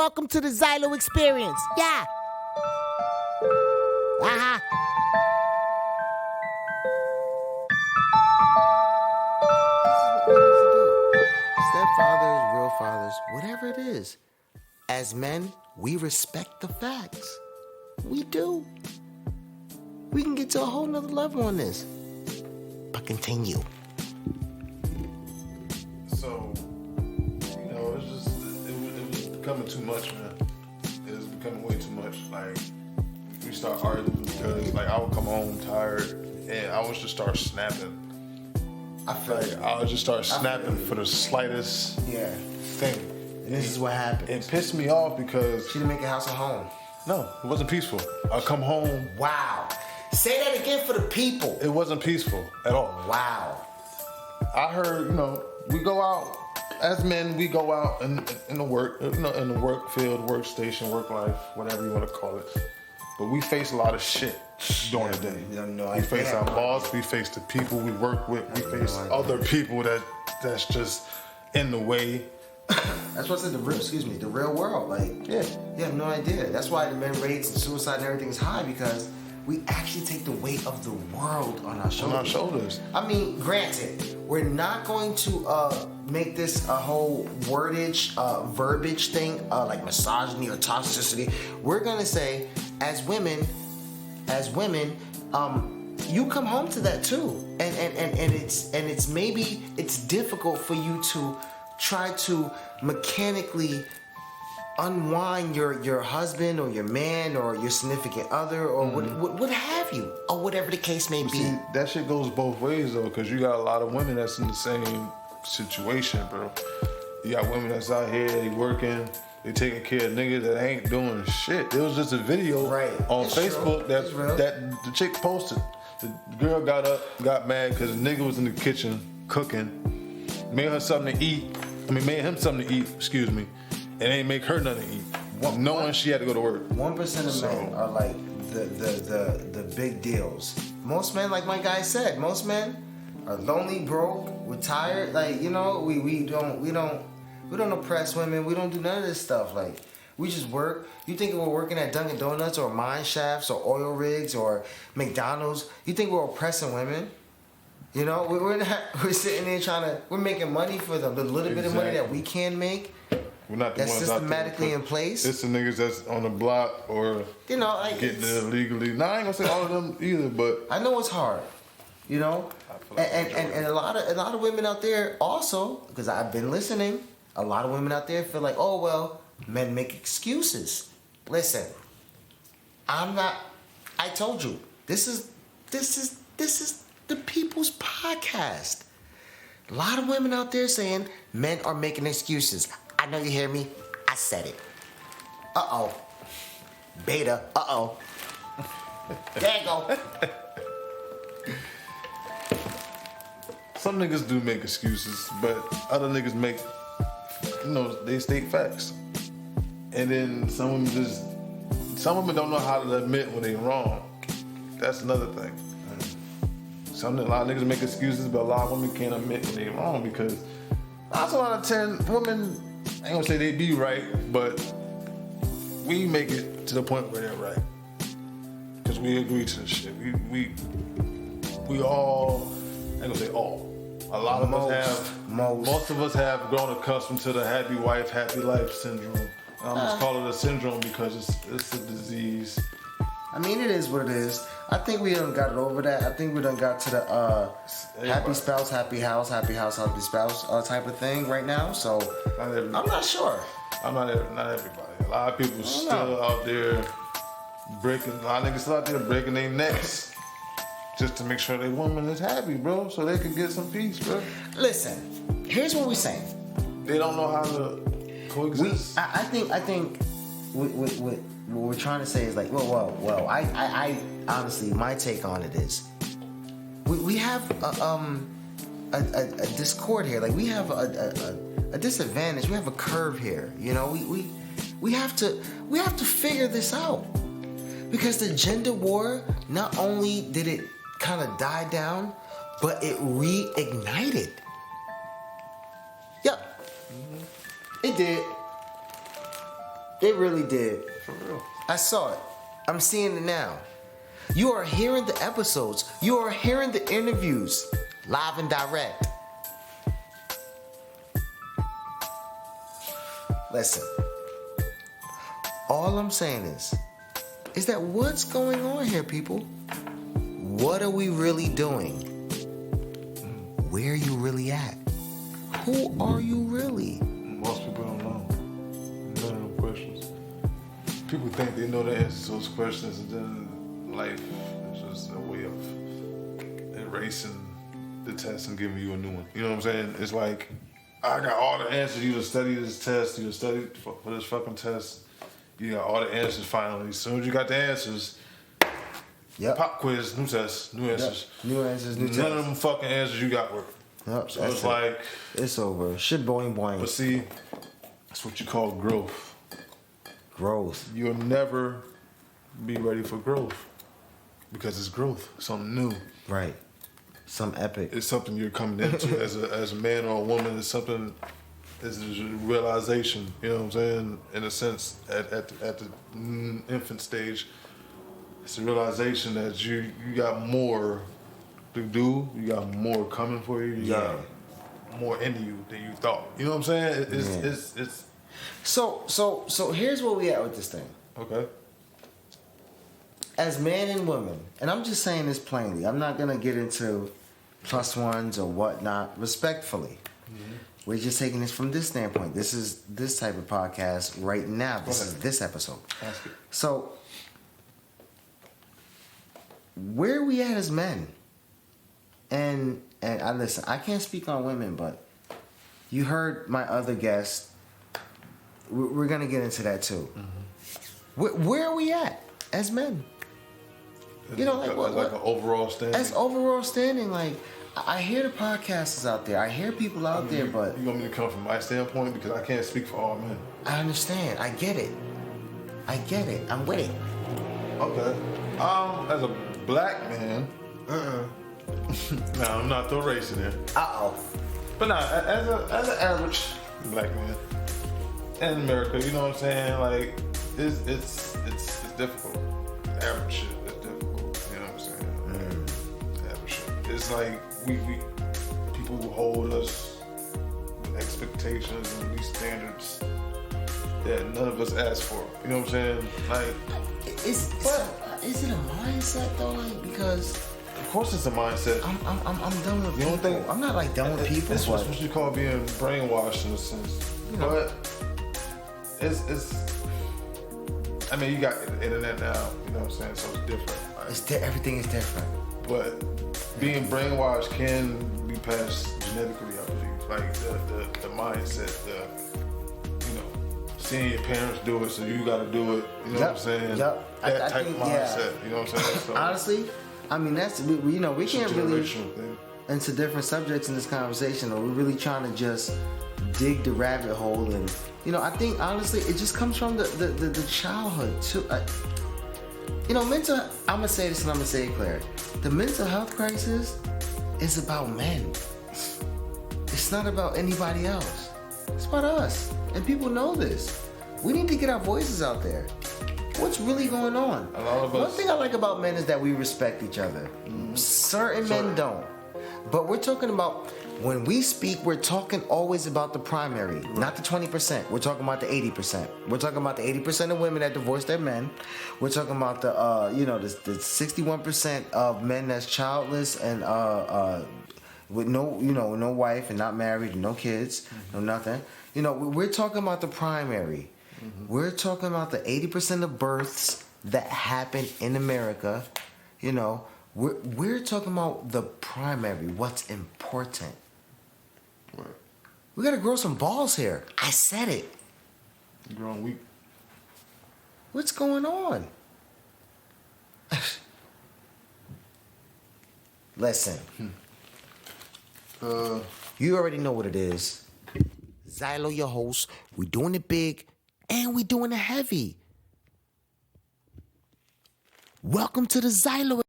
welcome to the Xylo experience. Yeah. Uh-huh. This is what we need to do. Stepfathers, real fathers, whatever it is. As men, we respect the facts. We do. We can get to a whole nother level on this. But continue. So, it's just, it was becoming too much, man. It was becoming way too much. Like, we start arguing because, like, I would come home tired and I would just start snapping. I would just start snapping for the slightest thing. And this is what happened. It pissed me off because... She didn't make a house a home. No, it wasn't peaceful. I'd come home... Wow. Say that again for the people. It wasn't peaceful at all. Wow. I heard, we go out, as men, we go out in the work, in the work field, workstation, work life, whatever you want to call it. But we face a lot of shit during the day. We face our boss, we face the people we work with, we face other people that's just in the way. That's what I said, the real world. Like, you have no idea. That's why the men rates and suicide and everything is high, because we actually take the weight of the world on our shoulders. I mean, granted, we're not going to make this a whole verbiage thing, like misogyny or toxicity. We're gonna say, as women, you come home to that too, and it's maybe it's difficult for you to try to mechanically unwind your husband or your man or your significant other or what have you, or whatever the case may be. See, that shit goes both ways though, because you got a lot of women that's in the same situation, bro. You got women that's out here, they working, they taking care of niggas that ain't doing shit. There was just a video on Facebook that the chick posted. The girl got up, got mad because the nigga was in the kitchen cooking, made him something to eat, and ain't make her nothing to eat, knowing she had to go to work. 1% of men are like the big deals. Most men, like my guy said, most men are lonely, broke, retired. Like, we don't oppress women. We don't do none of this stuff. Like, we just work. You think we're working at Dunkin' Donuts or mine shafts or oil rigs or McDonald's? You think we're oppressing women? We're not. We're sitting there we're making money for them. The little bit of money that we can make. We're not the that's ones systematically in place. It's the niggas that's on the block or getting it illegally. No, I ain't gonna say all of them either, but I know it's hard. And a lot of women out there also, because I've been listening, a lot of women out there feel like, oh well, men make excuses. Listen, I told you, this is the people's podcast. A lot of women out there saying men are making excuses. I know you hear me. I said it. Uh-oh. Beta. Uh-oh. There you go. Some niggas do make excuses, but other niggas make, they state facts. And then some women don't know how to admit when they wrong. That's another thing. A lot of niggas make excuses, but a lot of women can't admit when they wrong, because 9 out of 10 women, I ain't gonna say they be right, but we make it to the point where they're right. Because we agree to this shit. We all, I ain't gonna say all. A lot of most of us have grown accustomed to the happy wife, happy life syndrome. I just call it a syndrome because it's a disease. I mean, it is what it is. I think we done got it over that. I think we done got to the happy spouse, happy house, happy spouse type of thing right now. So I'm not sure. Not everybody. A lot of people still out there breaking. A lot of niggas still out there breaking their necks just to make sure their woman is happy, bro, so they can get some peace, bro. Listen, here's what we're saying. They don't know how to coexist. I think what we're trying to say is like, well. I honestly, my take on it is, we have a discord here. Like, we have a disadvantage. We have a curve here. We have to figure this out, because the gender war, not only did it kind of die down, but it reignited. Yep, it did. It really did. For real. I saw it. I'm seeing it now. You are hearing the episodes. You are hearing the interviews. Live and direct. Listen. All I'm saying is that what's going on here, people? What are we really doing? Where are you really at? Who are you really? Most people don't know. None of them questions. People think they know the answers to those questions, and then life is just a way of erasing the test and giving you a new one. You know what I'm saying? It's like, I got all the answers. You just study this test. You just study for this fucking test. You got all the answers finally. As soon as you got the answers, Yep. pop quiz, new test, new answers. Yep. New answers, new tests. None of them fucking answers you got work. Yep, So that's it's it. like, It's over. Shit boing boing. but see, that's what you call growth. Growth. You'll never be ready for growth because it's growth, something new. Right. Some epic. It's something you're coming into as a man or a woman. It's something. It's a realization. You know what I'm saying? In a sense, at the infant stage, it's a realization that you got more to do. You got more coming for you. You got more into you than you thought. You know what I'm saying? It's So here's where we at with this thing. okay. As man and woman, and I'm just saying this plainly. I'm not gonna get into plus ones or whatnot. Respectfully, we're just taking this from this standpoint. This is this type of podcast right now. This is this episode. Ask it. So, where are we at as men? And I listen. I can't speak on women, but you heard my other guest. We're gonna get into that too. Where are we at as men? You know, like an overall standing. As overall standing, like I hear the podcasters out there. I hear people out there, but You want me to come from my standpoint because I can't speak for all men. I understand. I get it. I'm with it. Okay. As a black man, no, I'm not throwing race in there. Uh-oh. But nah, as an average black man in America, you know what I'm saying? Like, it's difficult. Average shit is difficult. You know what I'm saying? Average shit. It's like we people who hold us with expectations and these standards that none of us asked for. You know what I'm saying? Like, Is it a mindset though? Like, because of course it's a mindset. I'm done with You don't people. think- I'm not like done with people. It's but what you call being brainwashed in a sense. You know. But it's. I mean, you got the internet now. You know what I'm saying? So it's different. Everything is different. But being brainwashed can be passed genetically, I believe. Like the mindset, seeing your parents do it, so you got to do it. You know what I'm saying? Yep. That I type think, of mindset. You know what I'm saying? So Honestly, I mean that's we it's a can't really generational thing. into different subjects in this conversation, or we're really trying to just dig the rabbit hole. And I think honestly it just comes from the childhood too. Mental. I'm gonna say this and I'm gonna say it clear. The mental health crisis is about men. It's not about anybody else. It's about us, and people know this. We need to get our voices out there. What's really going on? A lot of us- One thing I like about men is that we respect each other. Certain men don't. But we're talking about, when we speak, we're talking always about the primary, not the 20%. We're talking about the 80%. We're talking about the 80% of women that divorce their men. We're talking about the 61% of men that's childless and with no wife and not married and no kids, no nothing. We're talking about the primary. We're talking about the 80% of births that happen in America. We're talking about the primary, what's important. Right. We gotta grow some balls here. I said it. You're growing weak. What's going on? Listen. You already know what it is. Xylo, your host. We doing it big and we doing it heavy. Welcome to the Xylo.